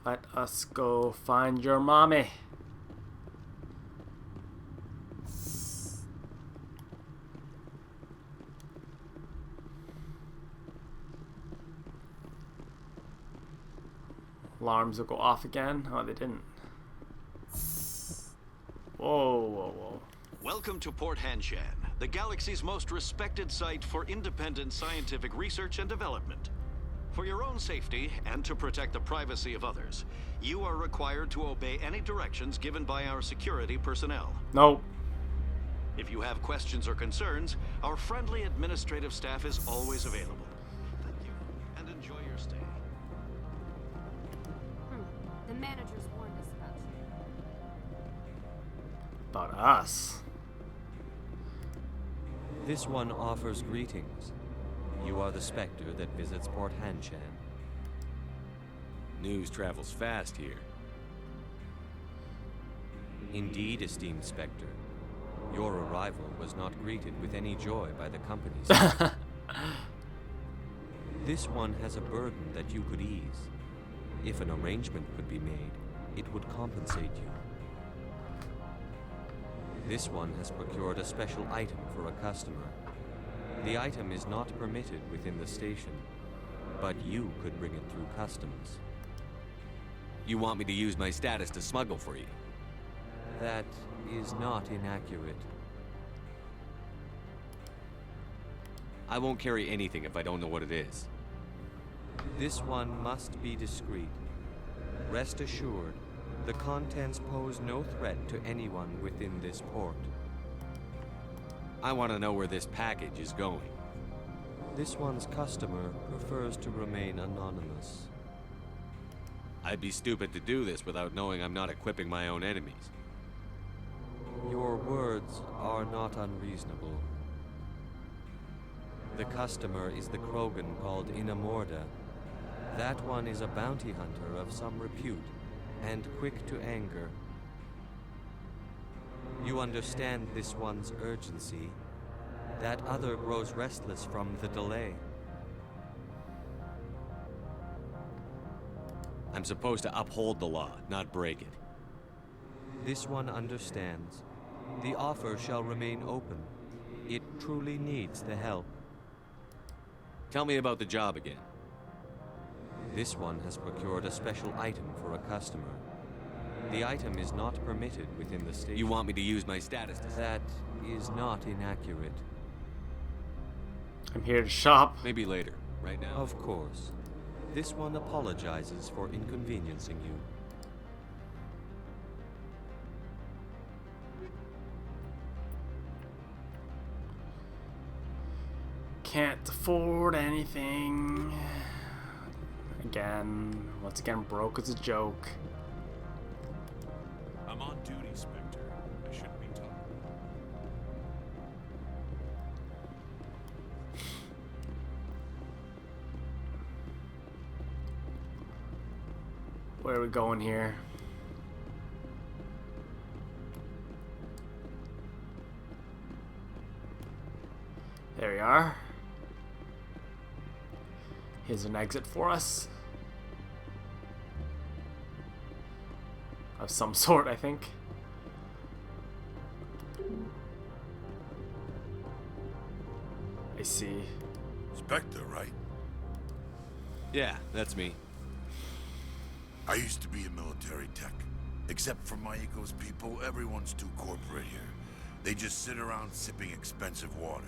Let us go find your mommy. Alarms will go off again. Oh, they didn't. Whoa, whoa, whoa. Welcome to Port Hanshan, the galaxy's most respected site for independent scientific research and development. For your own safety and to protect the privacy of others, you are required to obey any directions given by our security personnel. Nope. If you have questions or concerns, our friendly administrative staff is always available. Thank you, and enjoy your stay. The managers warned us about you. About us. This one offers greetings. You are the Spectre that visits Port Hanshan. News travels fast here. Indeed, esteemed Spectre. Your arrival was not greeted with any joy by the company staff. This one has a burden that you could ease. If an arrangement could be made, it would compensate you. This one has procured a special item for a customer. The item is not permitted within the station, but you could bring it through customs. You want me to use my status to smuggle for you? That is not inaccurate. I won't carry anything if I don't know what it is. This one must be discreet. Rest assured, the contents pose no threat to anyone within this port. I want to know where this package is going. This one's customer prefers to remain anonymous. I'd be stupid to do this without knowing I'm not equipping my own enemies. Your words are not unreasonable. The customer is the Krogan called Inamorda. That one is a bounty hunter of some repute, and quick to anger. You understand this one's urgency. That other grows restless from the delay. I'm supposed to uphold the law, not break it. This one understands. The offer shall remain open. It truly needs the help. Tell me about the job again. This one has procured a special item for a customer. The item is not permitted within the station. You want me to use my status to... That is not inaccurate. I'm here to shop. Maybe later. Right now. Of course. This one apologizes for inconveniencing you. Can't afford anything. Once again, broke as a joke. I'm on duty, Spectre. I shouldn't be talking. Where are we going here? There we are. Here's an exit for us. Of some sort, I think. I see. Spectre, right? Yeah, that's me. I used to be a military tech. Except for Maiko's people, everyone's too corporate here. They just sit around sipping expensive water.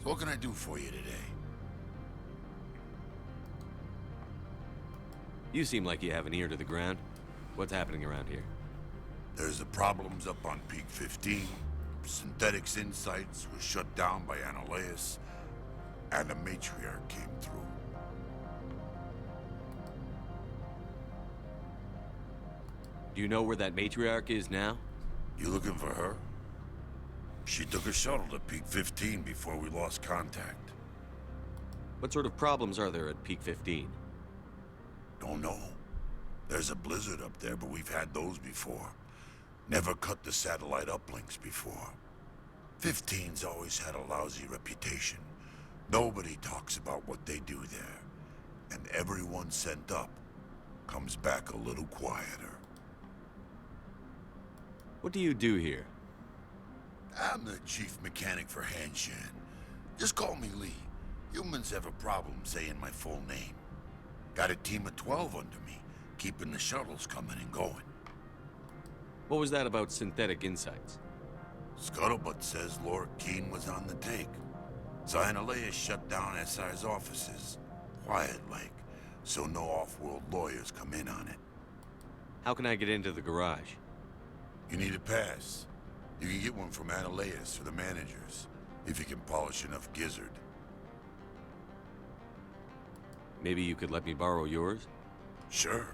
So what can I do for you today? You seem like you have an ear to the ground. What's happening around here? There's the problems up on Peak 15. Synthetics Insights was shut down by Ananias, and a matriarch came through. Do you know where that matriarch is now? You looking for her? She took a shuttle to Peak 15 before we lost contact. What sort of problems are there at Peak 15? Don't know. There's a blizzard up there, but we've had those before. Never cut the satellite uplinks before. 15's always had a lousy reputation. Nobody talks about what they do there. And everyone sent up comes back a little quieter. What do you do here? I'm the chief mechanic for Hanshan. Just call me Lee. Humans have a problem saying my full name. Got a team of 12 under me, keeping the shuttles coming and going. What was that about synthetic insights? Scuttlebutt says Laura Keene was on the take. Zionalea shut down SI's offices. Quiet-like, so no off-world lawyers come in on it. How can I get into the garage? You need a pass. You can get one from Analeas or the managers, if you can polish enough gizzard. Maybe you could let me borrow yours? Sure,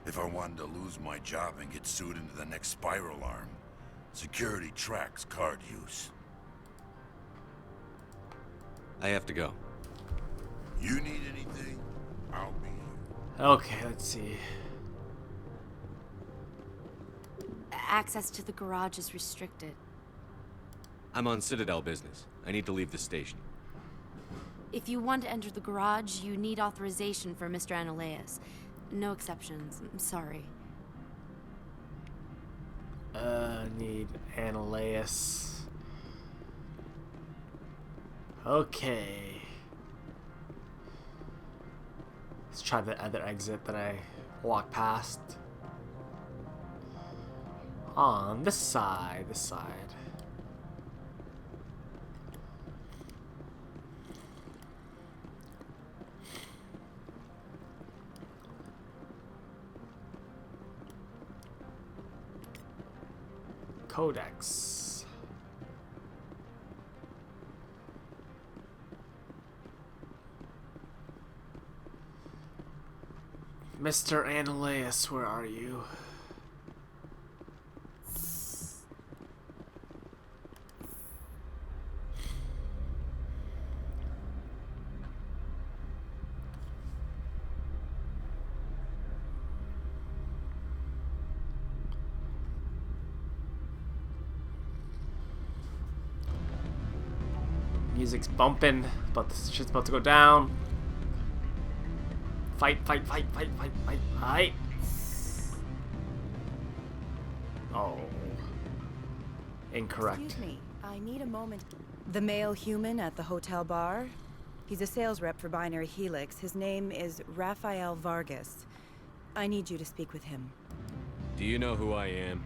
if I wanted to lose my job and get sued into the next spiral arm. Security tracks card use. I have to go. You need anything, I'll be here. Okay, let's see. Access to the garage is restricted. I'm on Citadel business. I need to leave the station. If you want to enter the garage, you need authorization for Mr. Analeas. No exceptions. I'm sorry. Need Analeas. Okay. Let's try the other exit that I walked past. On this side, Codex. Mr. Analeas, where are you? Music's bumping, but this shit's about to go down. Fight. Oh. Incorrect. Excuse me, I need a moment. The male human at the hotel bar? He's a sales rep for Binary Helix. His name is Rafael Vargas. I need you to speak with him. Do you know who I am?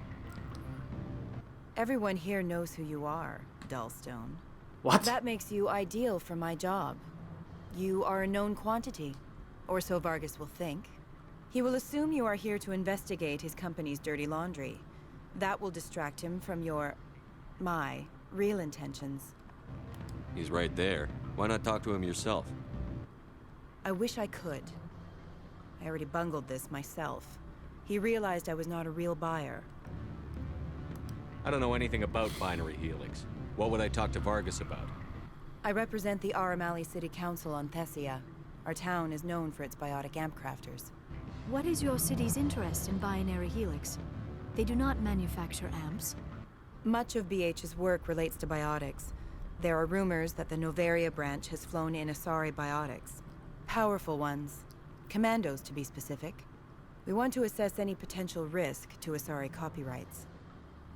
Everyone here knows who you are, Dullstone. What? That makes you ideal for my job. You are a known quantity, or so Vargas will think. He will assume you are here to investigate his company's dirty laundry. That will distract him from my real intentions. He's right there. Why not talk to him yourself? I wish I could. I already bungled this myself. He realized I was not a real buyer. I don't know anything about Binary Helix. What would I talk to Vargas about? I represent the Aramali City Council on Thessia. Our town is known for its biotic amp crafters. What is your city's interest in Binary Helix? They do not manufacture amps. Much of BH's work relates to biotics. There are rumors that the Noveria branch has flown in Asari biotics. Powerful ones. Commandos, to be specific. We want to assess any potential risk to Asari copyrights.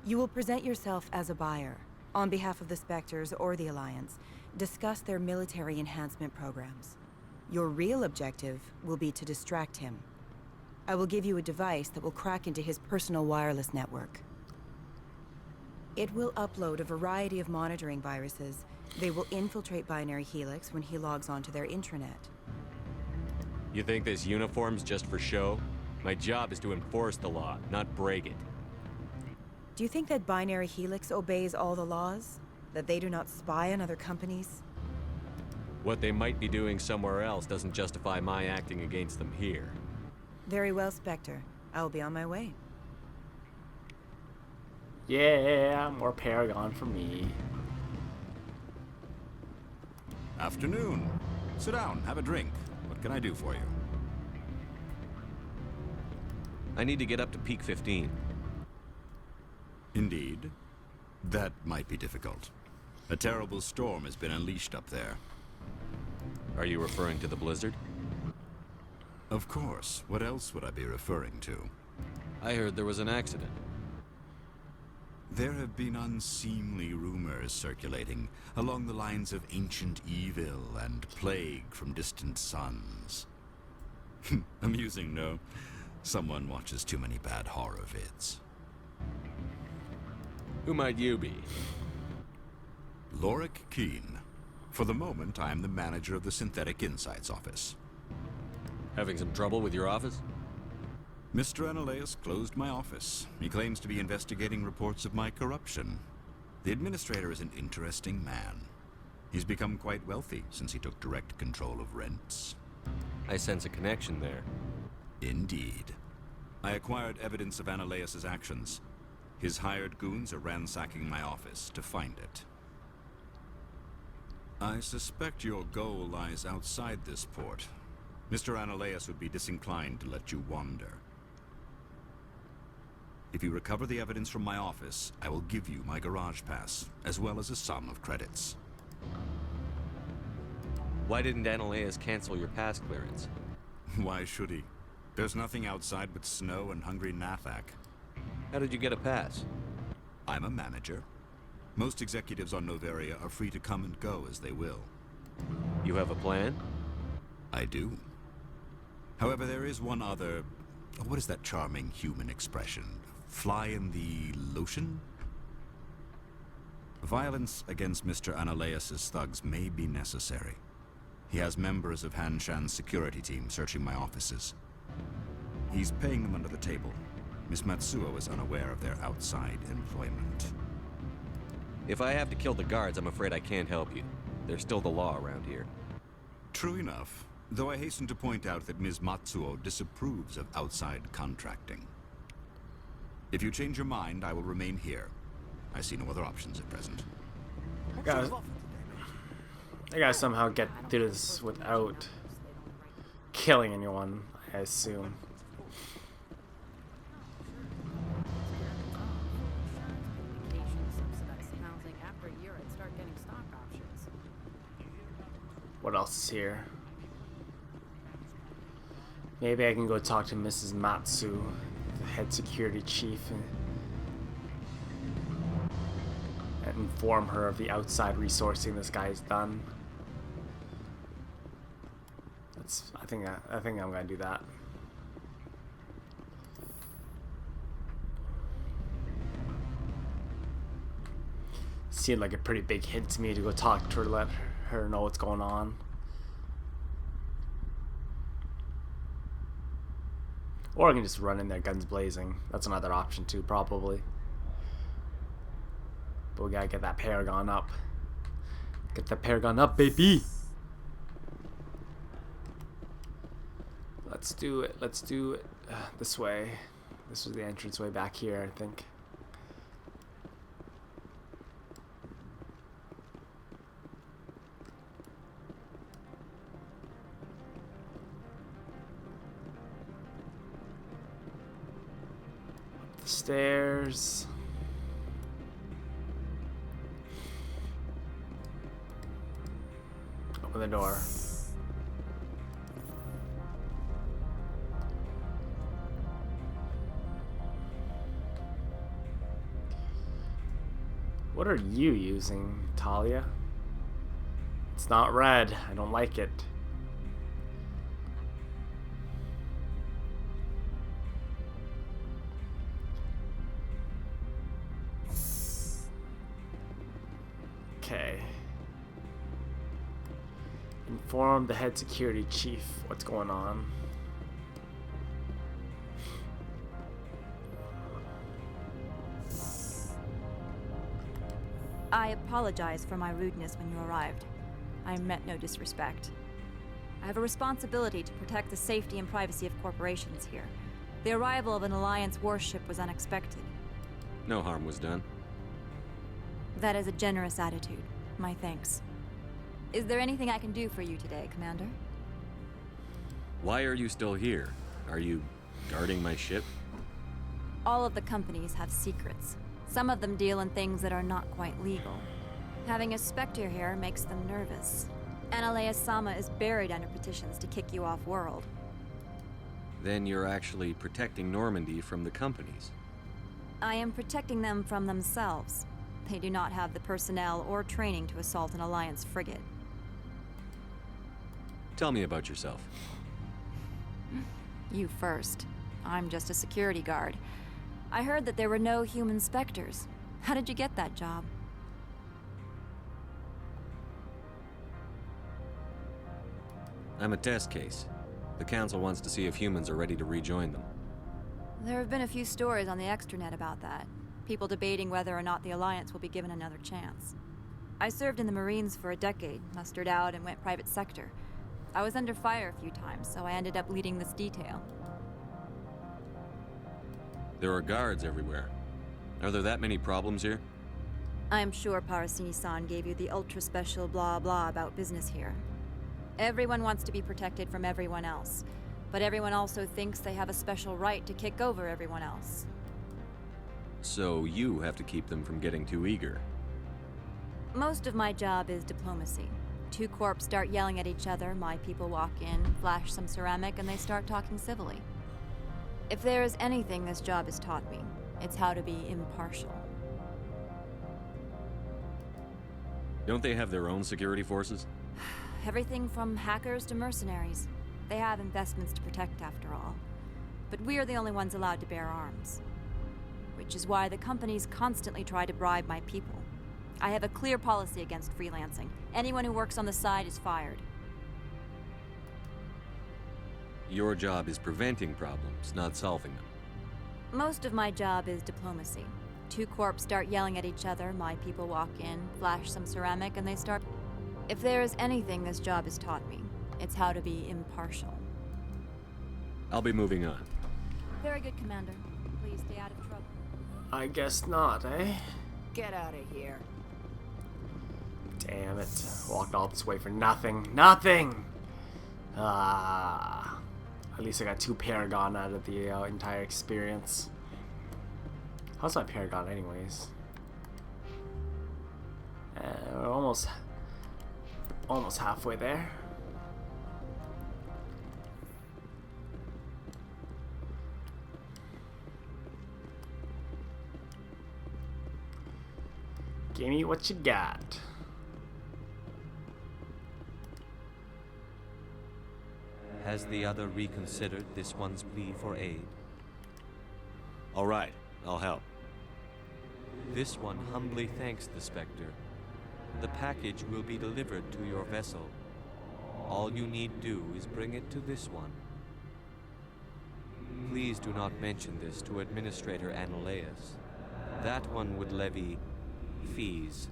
You will present yourself as a buyer. On behalf of the Spectres or the Alliance, discuss their military enhancement programs. Your real objective will be to distract him. I will give you a device that will crack into his personal wireless network. It will upload a variety of monitoring viruses. They will infiltrate Binary Helix when he logs onto their intranet. You think this uniform's just for show? My job is to enforce the law, not break it. Do you think that Binary Helix obeys all the laws? That they do not spy on other companies? What they might be doing somewhere else doesn't justify my acting against them here. Very well, Spectre. I will be on my way. Yeah, more Paragon for me. Afternoon. Sit down, have a drink. What can I do for you? I need to get up to peak 15. Indeed. That might be difficult. A terrible storm has been unleashed up there. Are you referring to the blizzard? Of course. What else would I be referring to? I heard there was an accident. There have been unseemly rumors circulating along the lines of ancient evil and plague from distant suns. Amusing, no? Someone watches too many bad horror vids. Who might you be? Lorik Keen. For the moment, I am the manager of the Synthetic Insights office. Having some trouble with your office? Mr. Analeas closed my office. He claims to be investigating reports of my corruption. The administrator is an interesting man. He's become quite wealthy since he took direct control of rents. I sense a connection there. Indeed. I acquired evidence of Analeas' actions. His hired goons are ransacking my office to find it. I suspect your goal lies outside this port. Mr. Analeas would be disinclined to let you wander. If you recover the evidence from my office, I will give you my garage pass, as well as a sum of credits. Why didn't Analeas cancel your pass clearance? Why should he? There's nothing outside but snow and hungry Nathak. How did you get a pass? I'm a manager. Most executives on Noveria are free to come and go as they will. You have a plan? I do. However, there is one other... What is that charming human expression? Fly in the lotion? Violence against Mr. Analeas' thugs may be necessary. He has members of Hanshan's security team searching my offices. He's paying them under the table. Miss Matsuo is unaware of their outside employment. If I have to kill the guards, I'm afraid I can't help you. There's still the law around here. True enough, though I hasten to point out that Ms. Matsuo disapproves of outside contracting. If you change your mind, I will remain here. I see no other options at present. I gotta somehow get through this without killing anyone, I assume. What else is here? Maybe I can go talk to Mrs. Matsu, the head security chief, and inform her of the outside resourcing this guy's done. I think I'm gonna do that. Seemed like a pretty big hint to me to go talk to her, let her know what's going on. Or I can just run in there guns blazing. That's another option too, probably. But we gotta get that Paragon up. Get that Paragon up, baby! Let's do it. Let's do it this way. This was the entrance way back here, I think. Up the stairs. Open the door. What are you using, Talia? It's not red. I don't like it. Okay. Inform the head security chief what's going on. I apologize for my rudeness when you arrived. I meant no disrespect. I have a responsibility to protect the safety and privacy of corporations here. The arrival of an Alliance warship was unexpected. No harm was done. That is a generous attitude. My thanks. Is there anything I can do for you today, Commander? Why are you still here? Are you guarding my ship? All of the companies have secrets. Some of them deal in things that are not quite legal. Having a Spectre here makes them nervous. Analeas Sama is buried under petitions to kick you off-world. Then you're actually protecting Normandy from the companies. I am protecting them from themselves. They do not have the personnel or training to assault an Alliance frigate. Tell me about yourself. You first. I'm just a security guard. I heard that there were no human specters. How did you get that job? I'm a test case. The Council wants to see if humans are ready to rejoin them. There have been a few stories on the extranet about that. People debating whether or not the Alliance will be given another chance. I served in the Marines for a decade, mustered out, and went private sector. I was under fire a few times, so I ended up leading this detail. There are guards everywhere. Are there that many problems here? I'm sure Parasini-san gave you the ultra-special blah blah about business here. Everyone wants to be protected from everyone else, but everyone also thinks they have a special right to kick over everyone else. So you have to keep them from getting too eager. Most of my job is diplomacy. Two corps start yelling at each other, my people walk in, flash some ceramic, and they start talking civilly. If there is anything this job has taught me, it's how to be impartial. Don't they have their own security forces? Everything from hackers to mercenaries. They have investments to protect, after all. But we are the only ones allowed to bear arms. Which is why the companies constantly try to bribe my people. I have a clear policy against freelancing. Anyone who works on the side is fired. Your job is preventing problems, not solving them. Most of my job is diplomacy. Two corps start yelling at each other, my people walk in, flash some ceramic, and they start... If there is anything this job has taught me, it's how to be impartial. I'll be moving on. Very good, Commander. Please stay out of trouble. I guess not, eh? Get out of here. Damn it. Walked all this way for nothing. Nothing! Ah. At least I got 2 Paragon out of the entire experience. How's my Paragon anyways? We're almost halfway there. Give me what you got. Has the other reconsidered this one's plea for aid? All right, I'll help. This one humbly thanks the Spectre. The package will be delivered to your vessel. All you need do is bring it to this one. Please do not mention this to Administrator Analeas. That one would levy fees.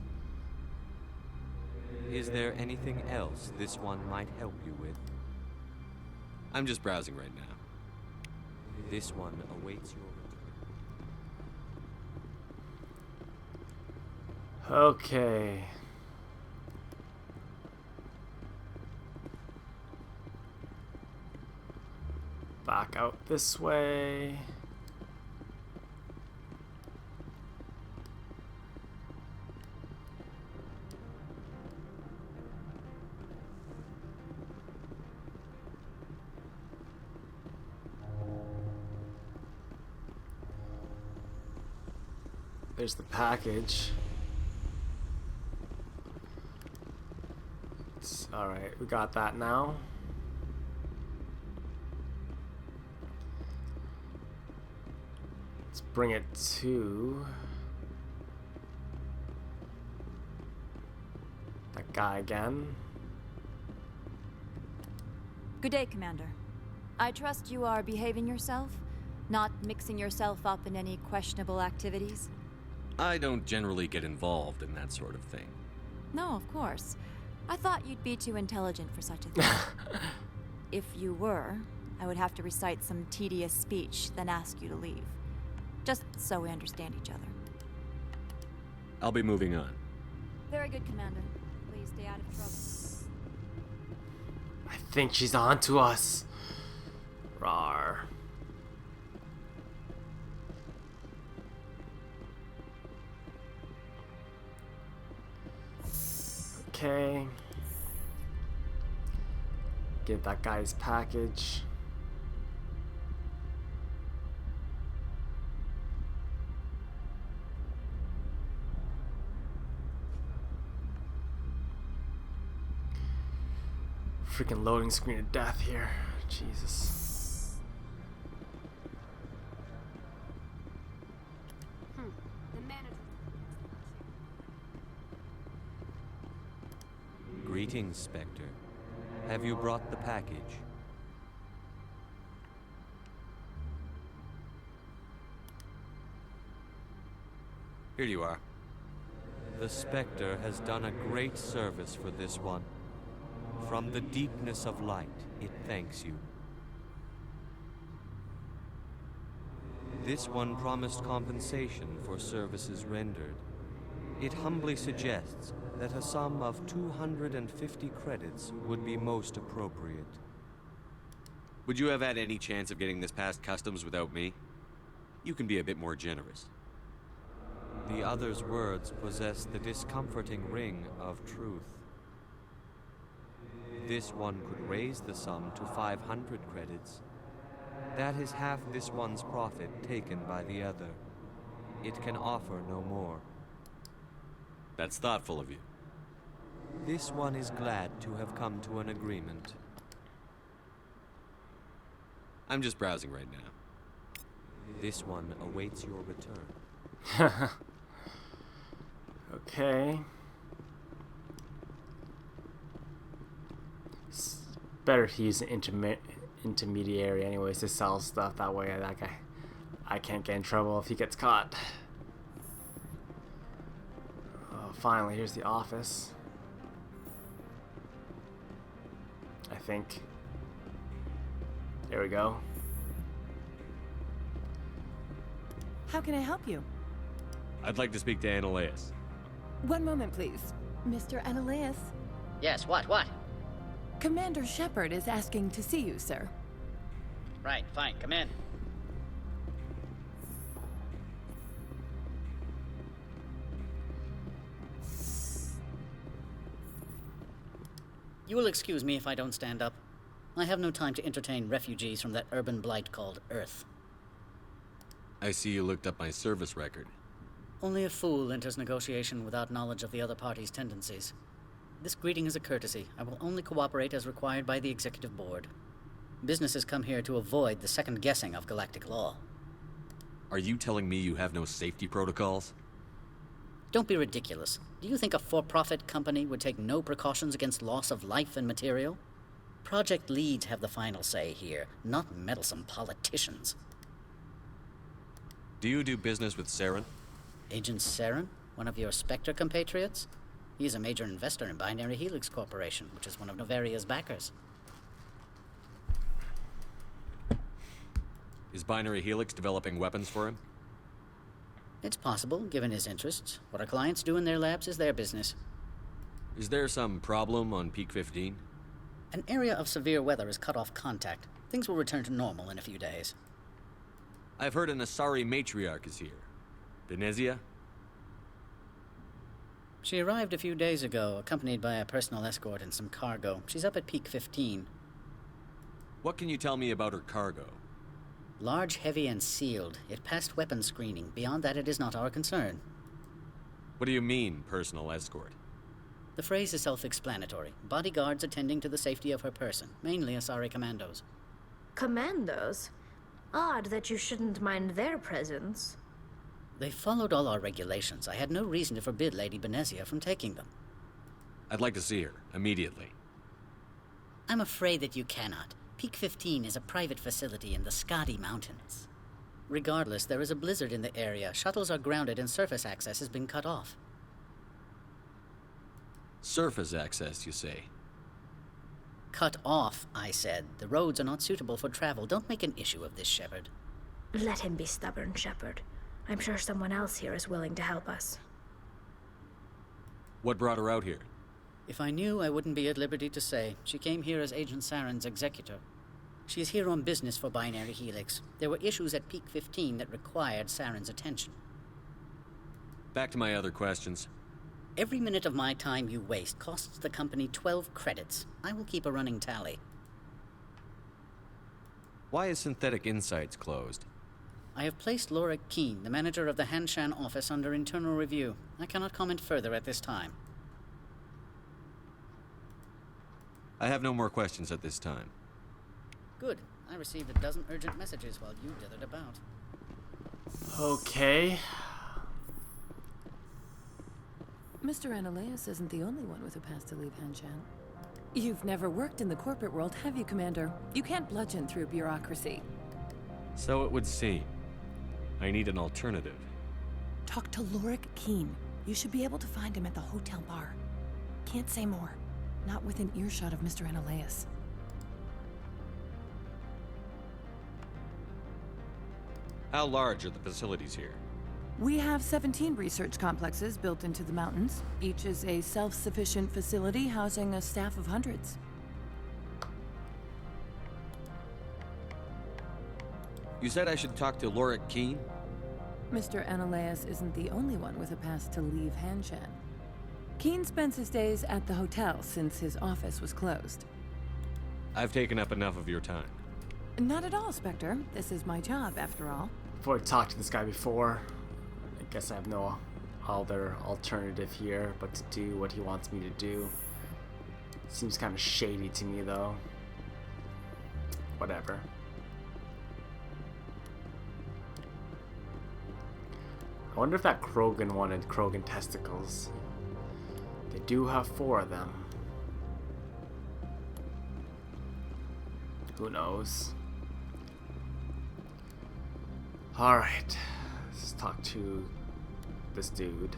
Is there anything else this one might help you with? I'm just browsing right now. This one awaits your return. Okay. Back out this way. There's the package. Alright, we got that now. Let's bring it to that guy again. Good day, Commander. I trust you are behaving yourself, not mixing yourself up in any questionable activities? I don't generally get involved in that sort of thing. No, of course. I thought you'd be too intelligent for such a thing. If you were, I would have to recite some tedious speech, then ask you to leave. Just so we understand each other. I'll be moving on. Very good, Commander. Please stay out of trouble. I think she's on to us. Rawr. Okay. Get that guy's package. Freaking loading screen of death here. Jesus. The manager. Greetings, Spectre. Have you brought the package? Here you are. The Spectre has done a great service for this one. From the deepness of light, it thanks you. This one promised compensation for services rendered. It humbly suggests that a sum of 250 credits would be most appropriate. Would you have had any chance of getting this past customs without me? You can be a bit more generous. The other's words possess the discomforting ring of truth. This one could raise the sum to 500 credits. That is half this one's profit taken by the other. It can offer no more. That's thoughtful of you. This one is glad to have come to an agreement. I'm just browsing right now. This one awaits your return. Okay. It's better to use an intermediary anyways to sell stuff. That way that guy, I can't get in trouble if he gets caught. Oh, finally, here's the office. I think. There we go. How can I help you? I'd like to speak to Annaleas. One moment, please. Mr. Annaleas, Yes, what? Commander Shepard is asking to see you, sir. Right, fine, come in. You will excuse me if I don't stand up. I have no time to entertain refugees from that urban blight called Earth. I see you looked up my service record. Only a fool enters negotiation without knowledge of the other party's tendencies. This greeting is a courtesy. I will only cooperate as required by the Executive Board. Businesses come here to avoid the second guessing of galactic law. Are you telling me you have no safety protocols? Don't be ridiculous. Do you think a for-profit company would take no precautions against loss of life and material? Project leads have the final say here, not meddlesome politicians. Do you do business with Saren? Agent Saren, one of your Spectre compatriots? He's a major investor in Binary Helix Corporation, which is one of Noveria's backers. Is Binary Helix developing weapons for him? It's possible, given his interests. What our clients do in their labs is their business. Is there some problem on Peak 15? An area of severe weather has cut off contact. Things will return to normal in a few days. I've heard an Asari matriarch is here. Benezia? She arrived a few days ago, accompanied by a personal escort and some cargo. She's up at Peak 15. What can you tell me about her cargo? Large, heavy, and sealed. It passed weapons screening. Beyond that, it is not our concern. What do you mean, personal escort? The phrase is self-explanatory. Bodyguards attending to the safety of her person, mainly Asari commandos. Commandos? Odd that you shouldn't mind their presence. They followed all our regulations. I had no reason to forbid Lady Benezia from taking them. I'd like to see her, immediately. I'm afraid that you cannot. Peak 15 is a private facility in the Scotty Mountains. Regardless, there is a blizzard in the area. Shuttles are grounded and surface access has been cut off. Surface access, you say? Cut off, I said. The roads are not suitable for travel. Don't make an issue of this, Shepard. Let him be stubborn, Shepard. I'm sure someone else here is willing to help us. What brought her out here? If I knew, I wouldn't be at liberty to say. She came here as Agent Saren's executor. She is here on business for Binary Helix. There were issues at Peak 15 that required Saren's attention. Back to my other questions. Every minute of my time you waste costs the company 12 credits. I will keep a running tally. Why is Synthetic Insights closed? I have placed Laura Keene, the manager of the Hanshan office, under internal review. I cannot comment further at this time. I have no more questions at this time. Good. I received a dozen urgent messages while you dithered about. Okay. Mr. Analeas isn't the only one with a pass to leave Hanshan. You've never worked in the corporate world, have you, Commander? You can't bludgeon through bureaucracy. So it would seem. I need an alternative. Talk to Lorik Keen. You should be able to find him at the hotel bar. Can't say more. Not within earshot of Mr. Analeas. How large are the facilities here? We have 17 research complexes built into the mountains. Each is a self-sufficient facility housing a staff of hundreds. You said I should talk to Lorik Keen? Mr. Analeas isn't the only one with a pass to leave Hanshan. Keen spends his days at the hotel since his office was closed. I've taken up enough of your time. Not at all, Spectre. This is my job, after all. I've already talked to this guy before. I guess I have no other alternative here but to do what he wants me to do. Seems kind of shady to me, though. Whatever. I wonder if that Krogan wanted Krogan testicles. They do have 4 of them. Who knows? Alright. Let's talk to this dude.